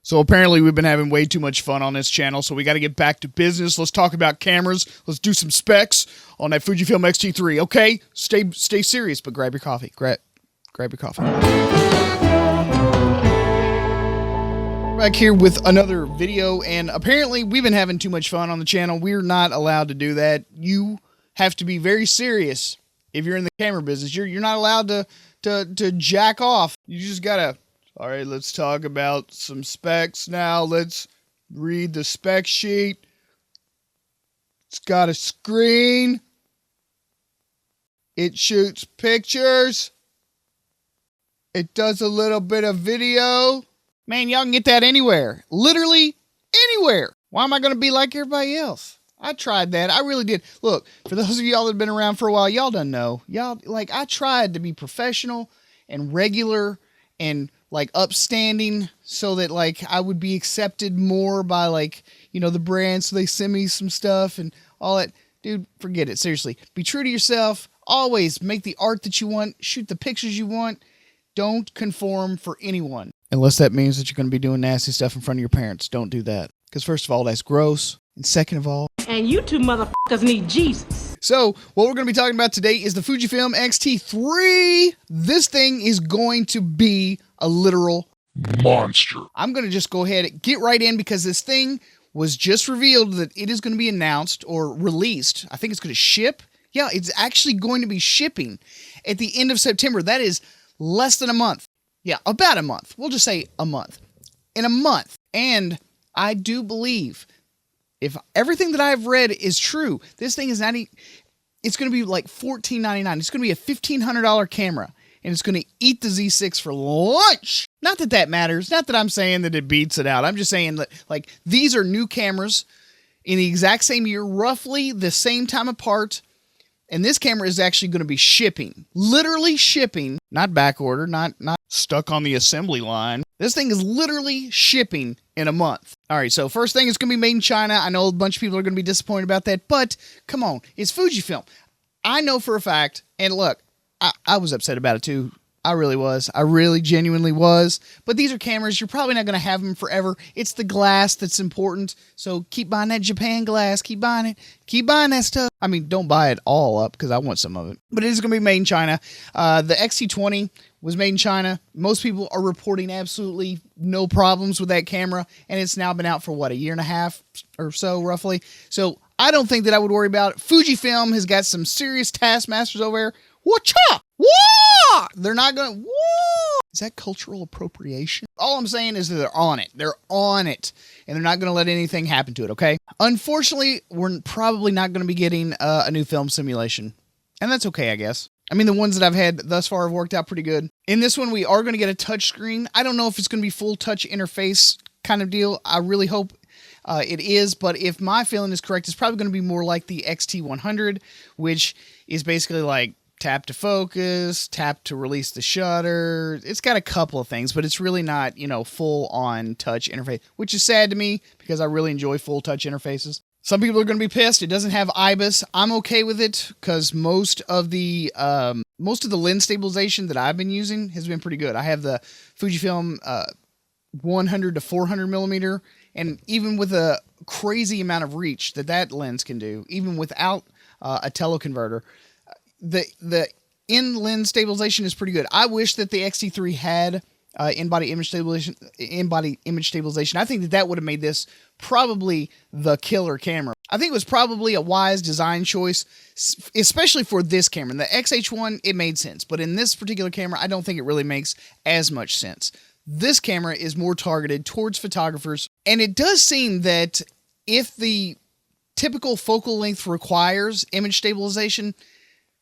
So apparently we've been having way too much fun on this channel, so we got to get back to business. Let's talk about cameras. Let's do some specs on that Fujifilm X-T3, okay? Stay serious, but grab your coffee. Grab your coffee. Back here with another video, and apparently we've been having too much fun on the channel. We're not allowed to do that. You have to be very serious if you're in the camera business. You're not allowed to jack off. You just gotta... All right, let's talk about some specs now. Let's read the spec sheet. It's got a screen. It shoots pictures. It does a little bit of video. Man, y'all can get that anywhere. Literally anywhere. Why am I going to be like everybody else? I tried that. I really did. Look, for those of y'all that have been around for a while, y'all don't know. Y'all, like, I tried to be professional and regular and like upstanding so that like I would be accepted more by like, you know, the brand. So they send me some stuff and all that. Dude, forget it. Seriously, be true to yourself. Always make the art that you want. Shoot the pictures you want. Don't conform for anyone. Unless that means that you're going to be doing nasty stuff in front of your parents. Don't do that. Because first of all, that's gross. And second of all... And you two motherfuckers need Jesus. So, what we're going to be talking about today is the Fujifilm X-T3. This thing is going to be a literal monster. I'm going to just go ahead and get right in because this thing was just revealed that it is going to be announced or released. I think it's going to ship. Yeah, it's actually going to be shipping at the end of September. That is less than a month. Yeah, about a month. We'll just say a month. In a month. And I do believe, if everything that I've read is true, this thing is it's going to be like $14.99. It's going to be a $1,500 camera, and it's going to eat the Z6 for lunch. Not that that matters. Not that I'm saying that it beats it out. I'm just saying that, like, these are new cameras in the exact same year, roughly the same time apart. And this camera is actually going to be shipping. Literally shipping. Not back order. Not stuck on the assembly line. This thing is literally shipping in a month. All right, so first thing, it's going to be made in China. I know a bunch of people are going to be disappointed about that, but come on, it's Fujifilm. I know for a fact, and look, I was upset about it too. I really was. I really genuinely was. But these are cameras. You're probably not going to have them forever. It's the glass that's important. So keep buying that Japan glass. Keep buying it. Keep buying that stuff. I mean, don't buy it all up because I want some of it. But it is going to be made in China. The X-T20 was made in China. Most people are reporting absolutely no problems with that camera. And it's now been out for, what, a year and a half or so, roughly. So I don't think that I would worry about it. Fujifilm has got some serious taskmasters over there. Whatcha? Whoa! They're not going to... Whoa! Is that cultural appropriation? All I'm saying is that they're on it. They're on it. And they're not going to let anything happen to it, okay? Unfortunately, we're probably not going to be getting a new film simulation. And that's okay, I guess. I mean, the ones that I've had thus far have worked out pretty good. In this one, we are going to get a touch screen. I don't know if it's going to be full touch interface kind of deal. I really hope it is. But if my feeling is correct, it's probably going to be more like the X-T100, which is basically like tap to focus, tap to release the shutter. It's got a couple of things, but it's really not, you know, full on touch interface, which is sad to me because I really enjoy full touch interfaces. Some people are going to be pissed. It doesn't have IBIS. I'm okay with it because most of the lens stabilization that I've been using has been pretty good. I have the Fujifilm 100 to 400 millimeter, and even with a crazy amount of reach that lens can do, even without a teleconverter, the in-lens stabilization is pretty good. I wish that the X-T3 had in-body image stabilization. I think that would have made this probably the killer camera. I think it was probably a wise design choice, especially for this camera. In the XH1, it made sense, but in this particular camera, I don't think it really makes as much sense. This camera is more targeted towards photographers, and it does seem that if the typical focal length requires image stabilization,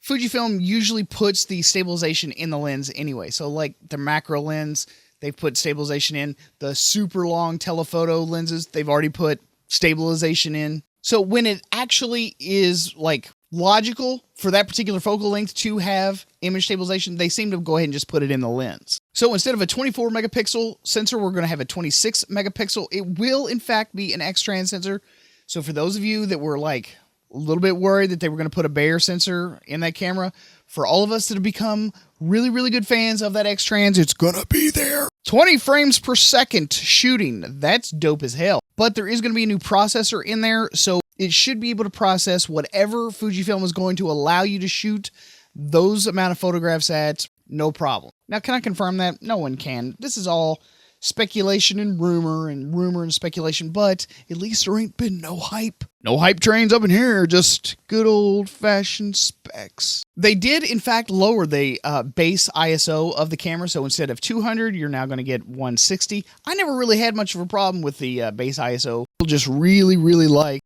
Fujifilm usually puts the stabilization in the lens anyway. So like the macro lens, they've put stabilization in. The super long telephoto lenses, they've already put stabilization in. So when it actually is like logical for that particular focal length to have image stabilization, they seem to go ahead and just put it in the lens. So instead of a 24 megapixel sensor, we're going to have a 26 megapixel. It will in fact be an X-Trans sensor. So for those of you that were like a little bit worried that they were going to put a Bayer sensor in that camera, for all of us that have become really, really good fans of that X-Trans, it's going to be there. 20 frames per second shooting. That's dope as hell. But there is going to be a new processor in there, so it should be able to process whatever Fujifilm is going to allow you to shoot those amount of photographs at, no problem. Now, can I confirm that? No one can. This is all speculation and rumor and speculation, but at least there ain't been no hype. No hype trains up in here, just good old-fashioned specs. They did, in fact, lower the base ISO of the camera, so instead of 200, you're now going to get 160. I never really had much of a problem with the base ISO. People just really, really like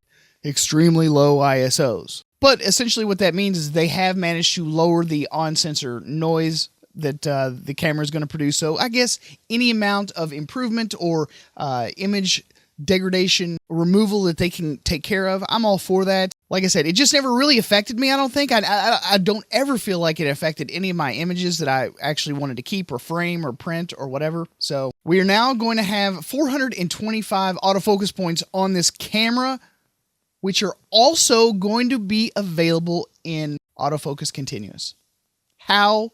extremely low ISOs. But essentially what that means is they have managed to lower the on-sensor noise that the camera is going to produce. So I guess any amount of improvement or image degradation removal that they can take care of, I'm all for that. Like I said, it just never really affected me, I don't think. I don't ever feel like it affected any of my images that I actually wanted to keep or frame or print or whatever. So we are now going to have 425 autofocus points on this camera, which are also going to be available in autofocus continuous. How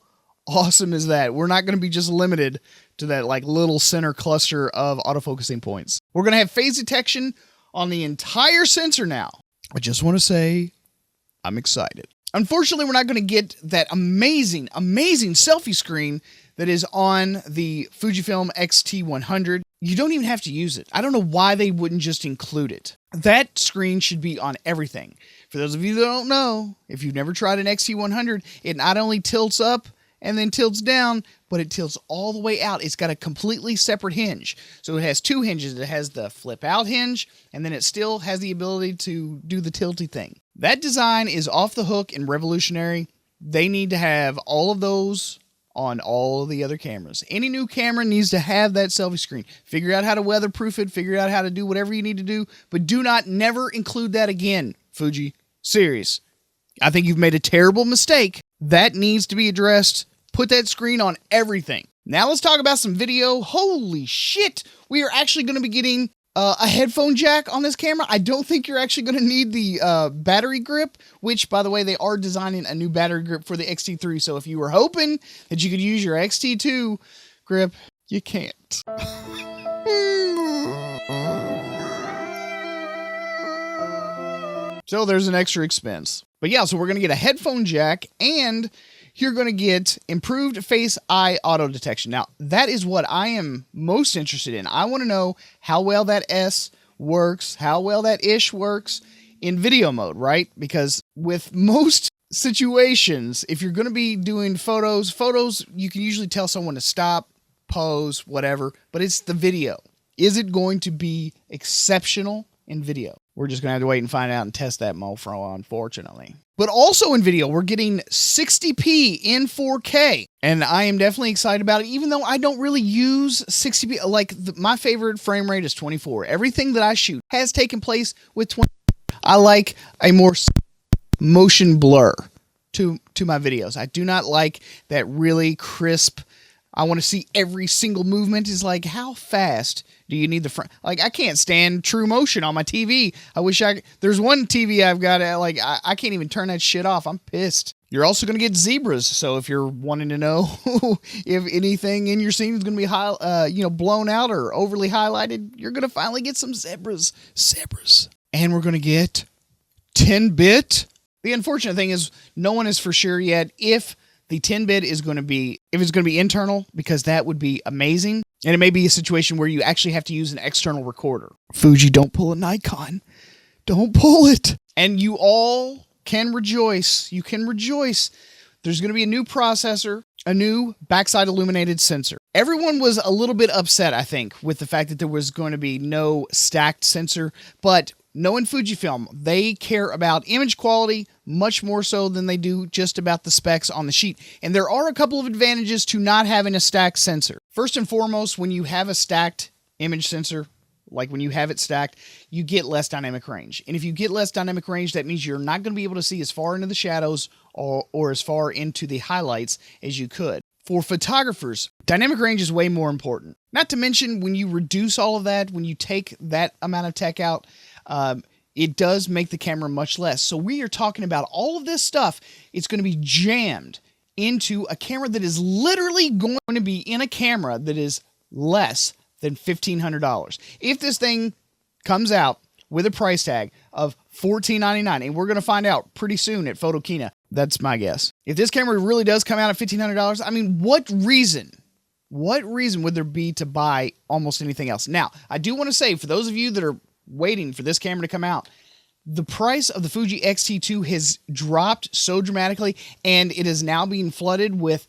awesome is that? We're not going to be just limited to that like little center cluster of autofocusing points. We're going to have phase detection on the entire sensor now. I just want to say I'm excited. Unfortunately, we're not going to get that amazing, amazing selfie screen that is on the Fujifilm X-T100. You don't even have to use it. I don't know why they wouldn't just include it. That screen should be on everything. For those of you that don't know, if you've never tried an X-T100, it not only tilts up and then tilts down, but it tilts all the way out. It's got a completely separate hinge. So it has two hinges. It has the flip out hinge, and then it still has the ability to do the tilty thing. That design is off the hook and revolutionary. They need to have all of those on all of the other cameras. Any new camera needs to have that selfie screen. Figure out how to weatherproof it, figure out how to do whatever you need to do, but do not never include that again, Fuji. Serious. I think you've made a terrible mistake. That needs to be addressed. Put that screen on everything. Now let's talk about some video. Holy shit. We are actually going to be getting a headphone jack on this camera. I don't think you're actually going to need the battery grip, which, by the way, they are designing a new battery grip for the X-T3. So if you were hoping that you could use your X-T2 grip, you can't. So there's an extra expense. But yeah, so we're going to get a headphone jack, and you're going to get improved face eye auto detection. Now, that is what I am most interested in. I want to know how well that S works, how well that ish works in video mode, right? Because with most situations, if you're going to be doing photos, you can usually tell someone to stop, pose, whatever, but it's the video. Is it going to be exceptional in video? We're just going to have to wait and find out and test that mofro, unfortunately. But also in video, we're getting 60p in 4K. And I am definitely excited about it, even though I don't really use 60p. Like, my favorite frame rate is 24. Everything that I shoot has taken place with 20. I like a more motion blur to my videos. I do not like that really crisp, I want to see every single movement. Is like, how fast do you need the front? Like, I can't stand true motion on my TV. I wish there's one TV I've got, like, I can't even turn that shit off. I'm pissed. You're also going to get zebras. So if you're wanting to know if anything in your scene is going to be blown out or overly highlighted, you're going to finally get some zebras. And we're going to get 10-bit. The unfortunate thing is no one is for sure yet if the 10-bit is going to be, if it's going to be internal, because that would be amazing. And it may be a situation where you actually have to use an external recorder. Fuji, don't pull a Nikon. Don't pull it. And you all can rejoice. You can rejoice. There's going to be a new processor, a new backside illuminated sensor. Everyone was a little bit upset, I think, with the fact that there was going to be no stacked sensor, but knowing Fujifilm, they care about image quality much more so than they do just about the specs on the sheet. And there are a couple of advantages to not having a stacked sensor. First and foremost, when you have a stacked image sensor, like when you have it stacked, you get less dynamic range. And if you get less dynamic range, that means you're not going to be able to see as far into the shadows or as far into the highlights as you could. For photographers, dynamic range is way more important. Not to mention, when you reduce all of that, when you take that amount of tech out, it does make the camera much less. So we are talking about all of this stuff. It's going to be jammed into a camera that is literally going to be in a camera that is less than $1,500. If this thing comes out with a price tag of $14.99, and we're going to find out pretty soon at Photokina, that's my guess. If this camera really does come out at $1,500, I mean, what reason would there be to buy almost anything else? Now, I do want to say, for those of you that are waiting for this camera to come out, the price of the Fuji X-T2 has dropped so dramatically, and it is now being flooded with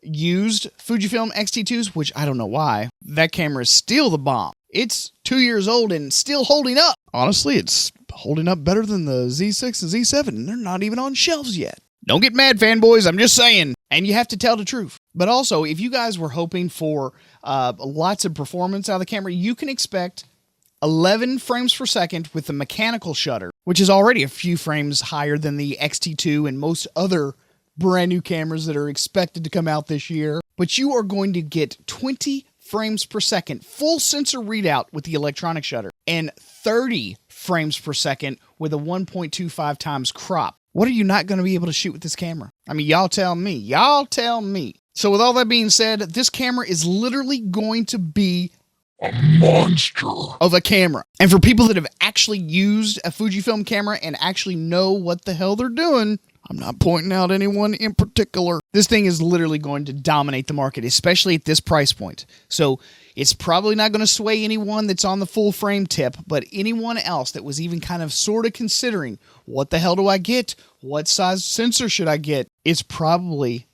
used Fujifilm X-T2s, which I don't know why. That camera is still the bomb. It's 2 years old and still holding up. Honestly, it's holding up better than the Z6 and Z7, and they're not even on shelves yet. Don't get mad, fanboys, I'm just saying. And you have to tell the truth. But also, if you guys were hoping for lots of performance out of the camera, you can expect 11 frames per second with the mechanical shutter, which is already a few frames higher than the X-T2 and most other brand new cameras that are expected to come out this year. But you are going to get 20 frames per second full sensor readout with the electronic shutter and 30 frames per second with a 1.25 times crop. What are you not going to be able to shoot with this camera? I mean, y'all tell me. Y'all tell me. So with all that being said, this camera is literally going to be a monster of a camera. And for people that have actually used a Fujifilm camera and actually know what the hell they're doing, I'm not pointing out anyone in particular, this thing is literally going to dominate the market, especially at this price point. So it's probably not going to sway anyone that's on the full frame tip, but anyone else that was even kind of sort of considering, what the hell do I get? What size sensor should I get? It's probably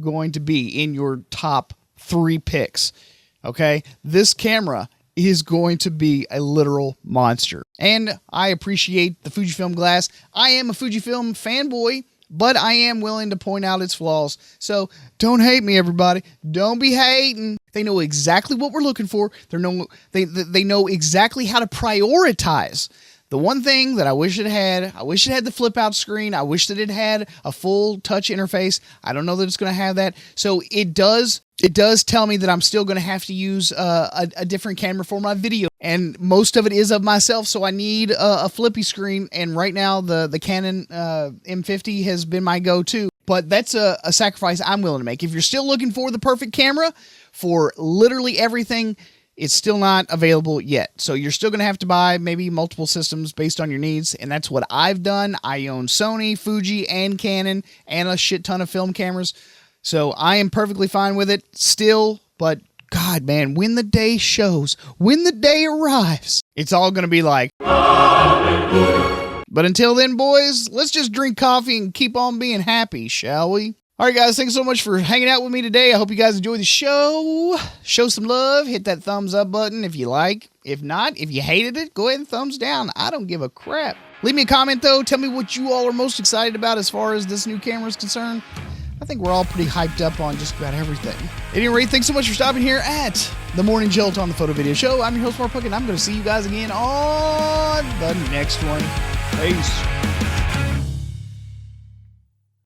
going to be in your top 3 picks. Okay, this camera is going to be a literal monster. And I appreciate the Fujifilm glass. I am a Fujifilm fanboy, but I am willing to point out its flaws. So don't hate me, everybody. Don't be hating. They know exactly what we're looking for. They know exactly how to prioritize. The one thing that I wish it had the flip out screen. I wish that it had a full touch interface. I don't know that it's going to have that. So it does tell me that I'm still going to have to use a different camera for my video. And most of it is of myself, so I need a flippy screen. And right now, the Canon M50 has been my go-to. But that's a sacrifice I'm willing to make. If you're still looking for the perfect camera for literally everything, it's still not available yet. So you're still going to have to buy maybe multiple systems based on your needs. And that's what I've done. I own Sony, Fuji, and Canon, and a shit ton of film cameras. So I am perfectly fine with it still. But God, man, when the day shows, when the day arrives, it's all going to be like, hallelujah. But until then, boys, let's just drink coffee and keep on being happy, shall we? All right, guys, thanks so much for hanging out with me today. I hope you guys enjoyed the show. Show some love. Hit that thumbs up button if you like. If not, if you hated it, go ahead and thumbs down. I don't give a crap. Leave me a comment, though. Tell me what you all are most excited about as far as this new camera is concerned. I think we're all pretty hyped up on just about everything. At any rate, thanks so much for stopping here at The Morning Jolt on the Photo Video Show. I'm your host, Mark Puck, and I'm going to see you guys again on the next one. Peace.